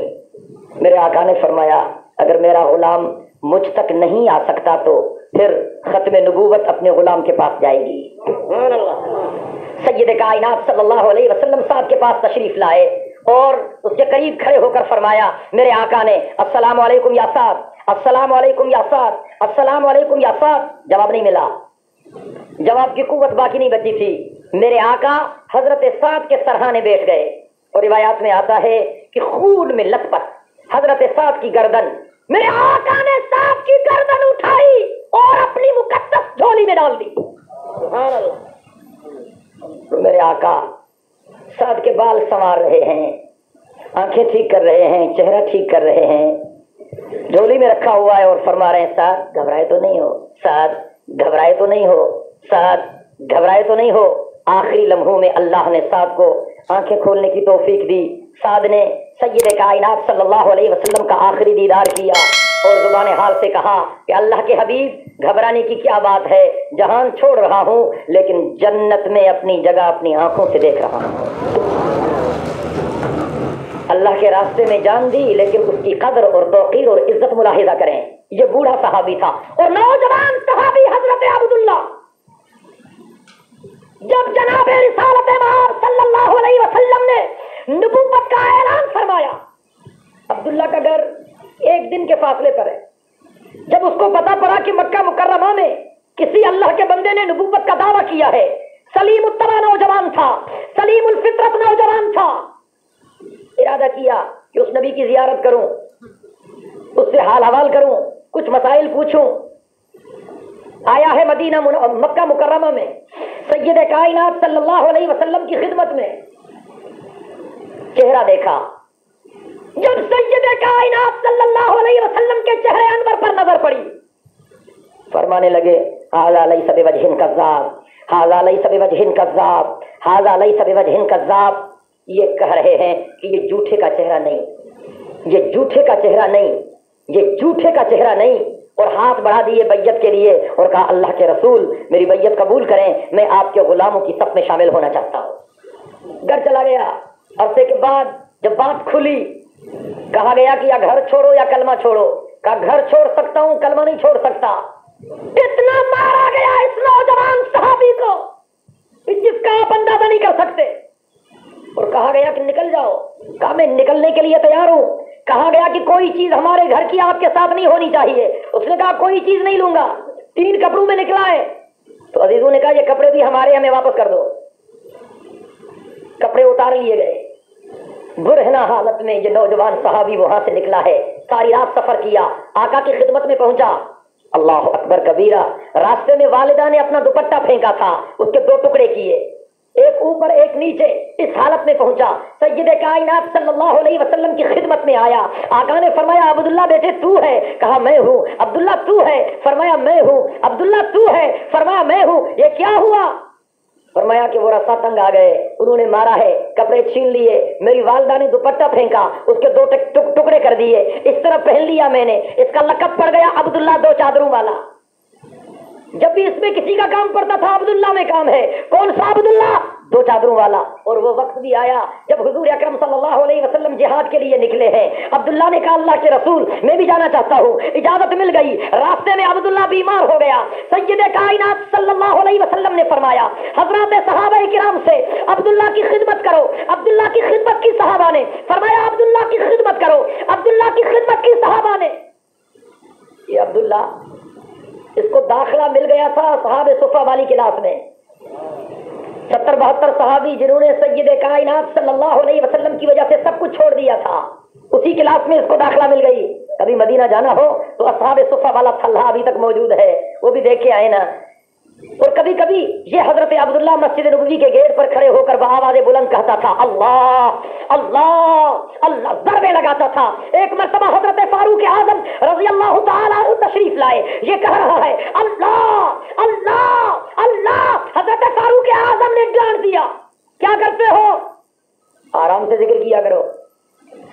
میرے آقا نے فرمایا, اگر میرا غلام مجھ تک نہیں آ سکتا تو پھر ختم نبوت اپنے غلام کے پاس جائے گی. سید کائنات صلی اللہ علیہ وسلم صاحب کے پاس تشریف لائے اور اس کے قریب کھڑے ہو کر فرمایا, میرے آقا نے السلام علیکم یا سعد, السلام علیکم یا سعد, السلام علیکم یا سعد. جواب نہیں ملا, جواب کی قوت باقی نہیں بچی تھی. میرے آقا حضرت سعد کے سرہانے بیٹھ گئے اور روایات میں آتا ہے کہ خون میں لت پت حضرت سعد کی گردن, میرے آقا نے سعد کی گردن اٹھائی اور اپنی مقدس جھولی میں ڈال دی. سبحان اللہ. میرے آقا سعد کے بال سنوار رہے ہیں, آنکھیں ٹھیک کر رہے ہیں, چہرہ ٹھیک کر رہے ہیں, جھولی میں رکھا ہوا ہے اور فرما رہے ہیں, سعد گھبرائے تو نہیں ہو, سعد گھبرائے تو نہیں ہو, سعد گھبرائے تو نہیں ہو. آخری لمحوں میں اللہ نے سعد کو آنکھیں کھولنے کی توفیق دی. سعد نے سید کائنات صلی اللہ علیہ وسلم کا آخری دیدار کیا اور زبان حال سے کہا کہ اللہ کے حبیب گھبرانے کی کیا بات ہے, جہان چھوڑ رہا ہوں لیکن جنت میں اپنی جگہ اپنی آنکھوں سے دیکھ رہا ہوں. اللہ کے راستے میں جان دی لیکن اس کی قدر اور توقیر اور عزت ملاحظہ کریں. یہ بوڑھا صحابی تھا اور نوجوان صحابی حضرت عبداللہ. جب جناب رسالت مآب صلی اللہ علیہ وسلم نے نبوت کا اعلان فرمایا, عبداللہ کا گھر ایک دن کے فاصلے پر ہے. جب اس کو پتا پڑا کہ مکہ مکرمہ میں کسی اللہ کے بندے نے نبوت کا دعویٰ کیا ہے, سلیم الطبع نوجوان تھا, سلیم الفطرت نوجوان تھا, ارادہ کیا کہ اس نبی کی زیارت کروں, اس سے حال حوال کروں, کچھ مسائل پوچھوں. آیا ہے مدینہ مکہ مکرمہ میں سید کائنات صلی اللہ علیہ وسلم کی خدمت میں. چہرہ دیکھا, جب سید کائنات صلی اللہ علیہ وسلم کے چہرے انور پر نظر پڑی, فرمانے لگے, ھذا لیس بوجہ کذاب, ھذا لیس بوجہ کذاب, ھذا لیس بوجہ کذاب. یہ کہہ رہے ہیں کہ یہ جھوٹے کا چہرہ نہیں, یہ جھوٹے کا چہرہ نہیں, یہ جھوٹے کا چہرہ نہیں. اور ہاتھ بڑھا دیے بیعت کے لیے اور کہا, اللہ کے رسول میری بیعت قبول کریں, میں آپ کے غلاموں کی صف میں شامل ہونا چاہتا ہوں. گھر چلا گیا. عرصے کے بعد جب بات کھلی, کہا گیا کہ یا گھر چھوڑو یا کلمہ چھوڑو. کہا گھر چھوڑ سکتا ہوں, کلمہ نہیں چھوڑ سکتا. اتنا مارا گیا اس نوجوان صحابی کو جس کا آپ اندازہ نہیں کر سکتے. اور کہا گیا کہ نکل جاؤ. کہا میں نکلنے کے لیے تیار ہوں کہا گیا کہ کوئی چیز ہمارے گھر کی آپ کے ساتھ نہیں ہونی چاہیے. اس نے کہا کوئی چیز نہیں لوں گا. 3 کپڑوں میں نکلا ہے. تو عزیزوں نے کہا یہ کپڑے بھی ہمارے, ہمیں واپس کر دو. کپڑے اتار لیے گئے. برہنہ حالت میں یہ نوجوان صحابی وہاں سے نکلا ہے. ساری رات سفر کیا, آقا کی خدمت میں پہنچا. اللہ اکبر کبیرہ. راستے میں والدہ نے اپنا دوپٹہ پھینکا تھا, اس کے 2 ٹکڑے کیے, ایک اوپر ایک نیچے. اس حالت میں پہنچا, سید کائنات صلی اللہ علیہ وسلم کی خدمت میں آیا. آقا نے فرمایا عبداللہ بیٹے تو ہے؟ کہا میں ہوں. عبداللہ تو ہے؟ فرمایا میں ہوں. عبداللہ تو ہے؟ فرمایا میں ہوں. یہ کیا ہوا؟ فرمایا کہ وہ رسا تنگ آ گئے, انہوں نے مارا ہے, کپڑے چھین لیے. میری والدہ نے دوپٹہ پھینکا, اس کے 2 ٹکڑے کر دیے. اس طرح پہن لیا میں نے. اس کا لقب پڑ گیا عبداللہ 2 چادروں والا. جب بھی اس میں کسی کا کام پڑتا تھا عبداللہ میں کام ہے. کون سا عبداللہ؟ 2 چادروں والا. اور وہ وقت بھی آیا جب حضور اکرم صلی اللہ علیہ وسلم جہاد کے لیے نکلے ہیں. عبداللہ نے کہا اللہ کے رسول میں بھی جانا چاہتا ہوں. اجازت مل گئی. راستے میں عبداللہ بیمار ہو گیا. سید کائنات صلی اللہ علیہ وسلم نے فرمایا حضرات صحابہ کرام سے عبداللہ کی خدمت کرو. عبداللہ کی خدمت کی صحابہ نے فرمایا عبداللہ کی خدمت کرو. عبداللہ کی خدمت کی صحابہ نے. یہ عبداللہ اس کو داخلہ مل گیا تھا صحاب صفہ والی کلاس میں. 70-72 صحابی جنہوں نے سید کائنات صلی اللہ علیہ وسلم کی وجہ سے سب کچھ چھوڑ دیا تھا, اسی کلاس میں اس کو داخلہ مل گئی. کبھی مدینہ جانا ہو تو اصحاب صفہ والا تھلہ ابھی تک موجود ہے, وہ بھی دیکھ کے آئے نا. اور کبھی کبھی یہ حضرت عبداللہ مسجد نبوی کے گیٹ پر کھڑے ہو کر بآواز بلند کہتا تھا اللہ اللہ اللہ, ضربے لگاتا تھا. ایک مرتبہ حضرت فاروق اعظم رضی اللہ تعالیٰ عنہ تشریف لائے, یہ کہہ رہا ہے اللہ اللہ اللہ. حضرت فاروق اعظم نے ڈانٹ دیا, کیا کرتے ہو؟ آرام سے ذکر کیا کرو.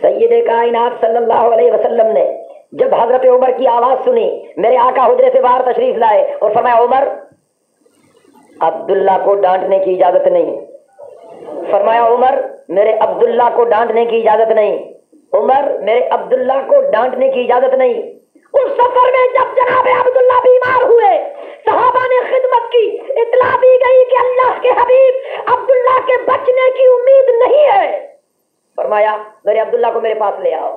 سید کائنات صلی اللہ علیہ وسلم نے جب حضرت عمر کی آواز سنی, میرے آقا حجرے سے باہر تشریف لائے اور فرمایا عمر عبداللہ کو ڈانٹنے کی اجازت نہیں. فرمایا عمر میرے عبداللہ کو ڈانٹنے کی اجازت نہیں. عمر میرے عبداللہ کو ڈانٹنے کی اجازت نہیں. اس سفر میں جب جناب عبداللہ بیمار ہوئے, صحابہ نے خدمت کی, اطلاع دی گئی کہ اللہ کے حبیب عبداللہ کے بچنے کی امید نہیں ہے. فرمایا میرے عبداللہ کو میرے پاس لے آؤ.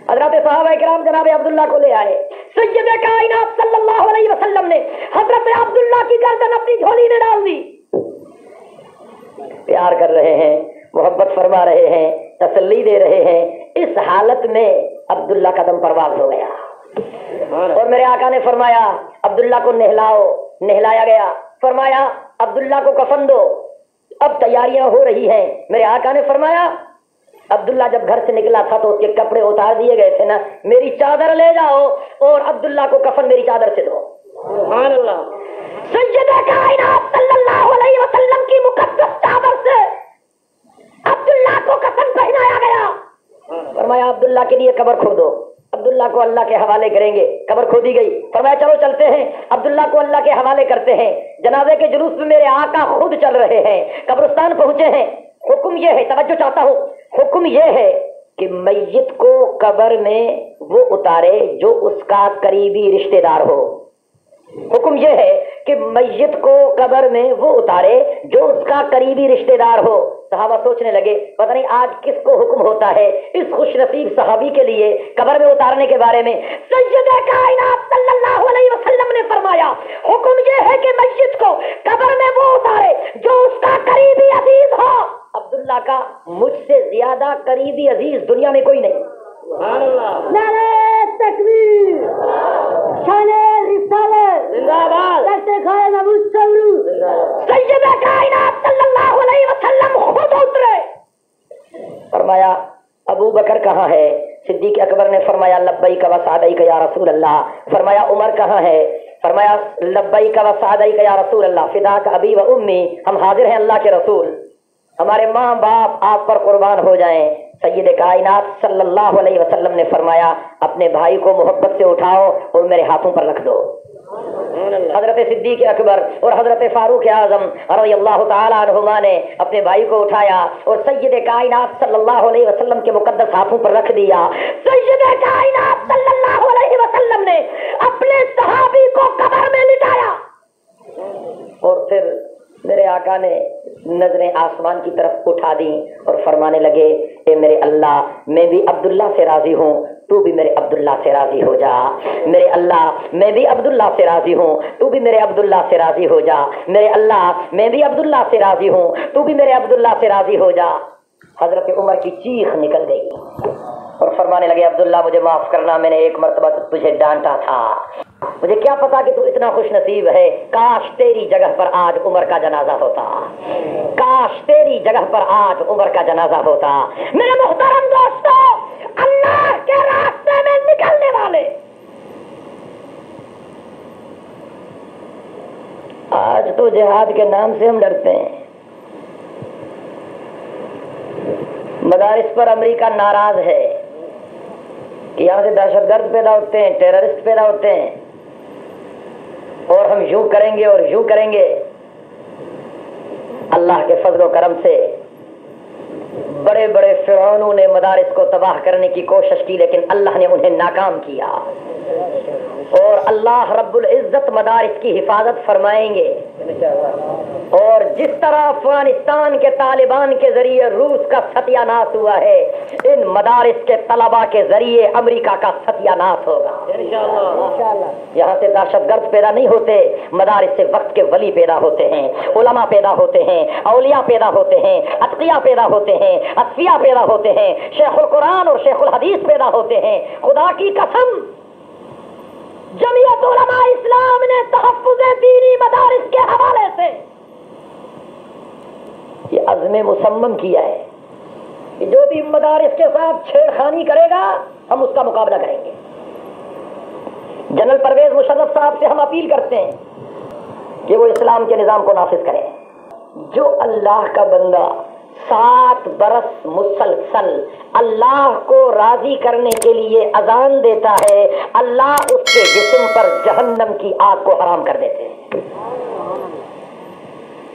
حضرات صحابہ کرام جناب عبداللہ کو لے آئے. سید کائنات صلی اللہ علیہ وسلم نے حضرت عبداللہ کی گردن اپنی جھولی میں ڈال دی. پیار کر رہے ہیں, محبت فرما رہے ہیں, تسلی دے رہے ہیں. اس حالت میں عبداللہ کا دم پرواز ہو گیا. اور میرے آقا نے فرمایا عبداللہ کو نہلاؤ. نہلایا گیا. فرمایا عبداللہ کو کفن دو. اب تیاریاں ہو رہی ہیں. میرے آقا نے فرمایا عبداللہ جب گھر سے نکلا تھا تو اس کے کپڑے اتار دیے گئے تھے نا, میری چادر لے جاؤ اور عبداللہ کو کفن میری چادر سے دو. سبحان اللہ. سید کائنات صلی اللہ علیہ وسلم کی مقدس چادر سے عبداللہ کو کفن پہنایا گیا. فرمایا عبداللہ کے لیے قبر کھودو. عبداللہ کو اللہ کے حوالے کریں گے. قبر کھودی گئی. فرمایا چلو چلتے ہیں. عبداللہ کو اللہ کے حوالے کرتے ہیں. جنازے کے جلوس میں میرے آقا خود چل رہے ہیں. قبرستان پہنچے ہیں. حکم یہ ہے, توجہ چاہتا ہوں, حکم یہ ہے کہ میت کو قبر میں وہ اتارے جو اس کا قریبی رشتہ دار ہو. حکم یہ ہے کہ میت کو قبر میں وہ اتارے جو اس کا قریبی رشتہ دار ہو. صحابہ سوچنے لگے پتہ نہیں آج کس کو حکم ہوتا ہے اس خوش نصیب صحابی کے لیے قبر میں اتارنے کے بارے میں. سید کائنات صلی اللہ علیہ وسلم نے فرمایا حکم یہ ہے کہ میت کو قبر میں وہ اتارے جو اس کا قریبی عزیز ہو. عبداللہ کا مجھ سے زیادہ قریبی عزیز دنیا میں کوئی نہیں. سبحان اللہ. نعرہ تکبیر, شان رسالت زندہ باد. سید کائنات صلی اللہ علیہ وسلم خود اترے. فرمایا ابو بکر کہاں ہے؟ صدیق اکبر نے فرمایا لبیک و سعدیک یا رسول اللہ. فرمایا عمر کہاں ہے؟ فرمایا لبیک و سعدیک یا رسول اللہ, فداک ابی و امی, ہم حاضر ہیں اللہ کے رسول, ہمارے ماں باپ آپ پر قربان ہو جائیں. سید کائنات صلی اللہ علیہ وسلم نے فرمایا اپنے بھائی کو محبت سے اٹھاؤ اور میرے ہاتھوں پر رکھ دو. حضرت صدیق اکبر اور حضرت فاروق اعظم رضی اللہ تعالیٰ عنہما نے اپنے بھائی کو اٹھایا اور سید کائنات صلی اللہ علیہ وسلم کے مقدس ہاتھوں پر رکھ دیا. سید کائنات صلی اللہ علیہ وسلم نے اپنے صحابی کو قبر میں لٹایا اور پھر میرے آقا نے نظریں آسمان کی طرف اٹھا دی اور فرمانے لگے میرے اللہ میں بھی عبداللہ سے راضی ہوں، تو بھی میرے عبداللہ سے راضی ہو جا۔ میرے اللہ میں بھی عبداللہ سے راضی ہوں، تو بھی میرے عبداللہ سے راضی ہو جا۔ میرے اللہ میں بھی عبداللہ سے راضی ہوں، تو بھی میرے عبداللہ سے راضی ہو جا۔ حضرت عمر کی چیخ نکل گئی اور فرمانے لگے عبداللہ مجھے معاف کرنا، میں نے ایک مرتبہ تجھے ڈانٹا تھا، مجھے کیا پتا کہ تو اتنا خوش نصیب ہے، کاش تیری جگہ پر آج عمر کا جنازہ ہوتا، کاش تیری جگہ پر آج عمر کا جنازہ ہوتا۔ میرے محترم دوستو، اللہ کے راستے میں نکلنے والے آج تو جہاد کے نام سے ہم ڈرتے ہیں۔ مدارس پر امریکہ ناراض ہے کہ یہاں سے دہشت گرد پیدا ہوتے ہیں، ٹیررسٹ پیدا ہوتے ہیں، اور ہم یوں کریں گے اور یوں کریں گے۔ اللہ کے فضل و کرم سے بڑے بڑے فرعونوں نے مدارس کو تباہ کرنے کی کوشش کی، لیکن اللہ نے انہیں ناکام کیا، اور اللہ رب العزت مدارس کی حفاظت فرمائیں گے۔ اور جس طرح افغانستان کے طالبان کے ذریعے روس کا ستیہ ناش ہوا ہے، ان مدارس کے طلباء کے ذریعے امریکہ کا ستیہ ناش ہوگا انشاءاللہ۔ یہاں سے دہشت گرد پیدا نہیں ہوتے، مدارس سے وقت کے ولی پیدا ہوتے ہیں، علماء پیدا ہوتے ہیں، اولیاء پیدا ہوتے ہیں، اتقیاء پیدا ہوتے ہیں، اصفیاء پیدا ہوتے ہیں، شیخ القرآن اور شیخ الحدیث پیدا ہوتے ہیں۔ خدا کی قسم، جمعیت علماء اسلام نے تحفظ دینی مدارس کے حوالے سے یہ عزم مصمم کیا ہے کہ جو بھی مدارس کے ساتھ چھیڑخانی کرے گا ہم اس کا مقابلہ کریں گے۔ جنرل پرویز مشرف صاحب سے ہم اپیل کرتے ہیں کہ وہ اسلام کے نظام کو نافذ کریں۔ جو اللہ کا بندہ 7 برس مسلسل اللہ کو راضی کرنے کے لیے اذان دیتا ہے، اللہ اس کے جسم پر جہنم کی آگ کو حرام کر دیتے ہیں۔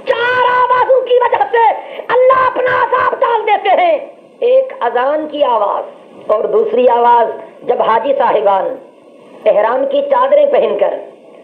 4 آوازوں کی وجہ سے اللہ اپنا عذاب ڈال دیتے ہیں، ایک اذان کی آواز اور دوسری آواز جب حاجی صاحبان احرام کی چادریں پہن کر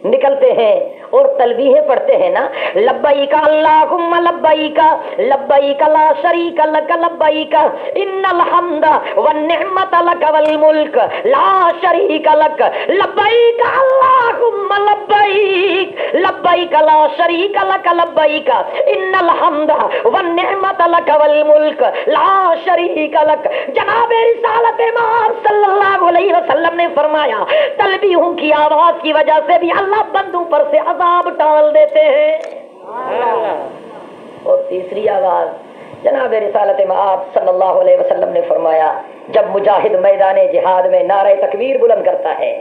نکلتے ہیں اور تلبیہیں پڑھتے ہیں نا، لبیک اللہم لبیک لبیک لا شریک لک لبیک ان الحمد والنعمت لک والملک لا شریک لک لبیک اللہم لبیک لبیک لا شریک لک لبیک ان الحمد والنعمت لک والملک لا شریک لک۔ جناب رسالت مآب صلی اللہ علیہ وسلم نے فرمایا تلبیہوں کی آواز کی وجہ سے بھی اللہ بندوں پر سے عذاب ٹال دیتے ہیں۔ اور تیسری آواز جناب رسالت مآب صلی اللہ علیہ وسلم نے فرمایا جب مجاہد میدان جہاد میں نعرہ تکبیر بلند کرتا ہے،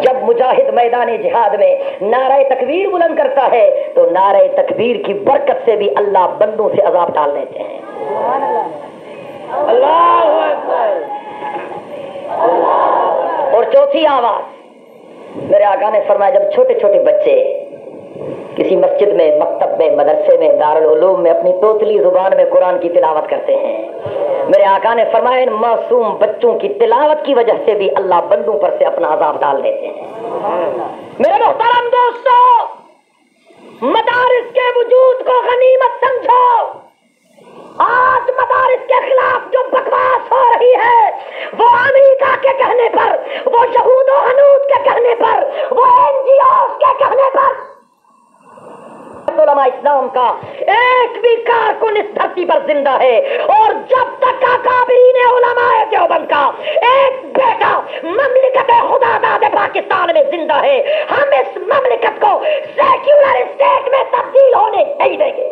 جب مجاہد میدان جہاد میں نعرہ تکبیر بلند کرتا ہے تو نعرہ تکبیر کی برکت سے بھی اللہ بندوں سے عذاب ٹال دیتے ہیں۔ اللہ اکبر۔ اور چوتھی آواز میرے آقا نے فرمایا جب چھوٹے چھوٹے بچے کسی مسجد میں، مکتب میں، مدرسے میں، دارالعلوم میں اپنی توتلی زبان میں قرآن کی تلاوت کرتے ہیں، میرے آقا نے فرمایا ان معصوم بچوں کی تلاوت کی وجہ سے بھی اللہ بندوں پر سے اپنا عذاب ڈال دیتے ہیں۔ میرے محترم دوستو، مدارس کے وجود کو غنیمت سمجھو۔ آج مدارس کے خلاف جو بکواس ہو رہی ہے وہ امریکہ کے کہنے پر، وہ یہود و حنود کے کہنے پر، وہ NGOs کے کہنے پر، علماء اسلام کا ایک بھی کارکن اس دھرتی پر زندہ ہے، اور جب تک اکابرین علماء دیوبند کا ایک بیٹا مملکت خداداد پاکستان میں زندہ ہے، ہم اس مملکت کو سیکولر اسٹیٹ میں تبدیل ہونے نہیں دیں گے۔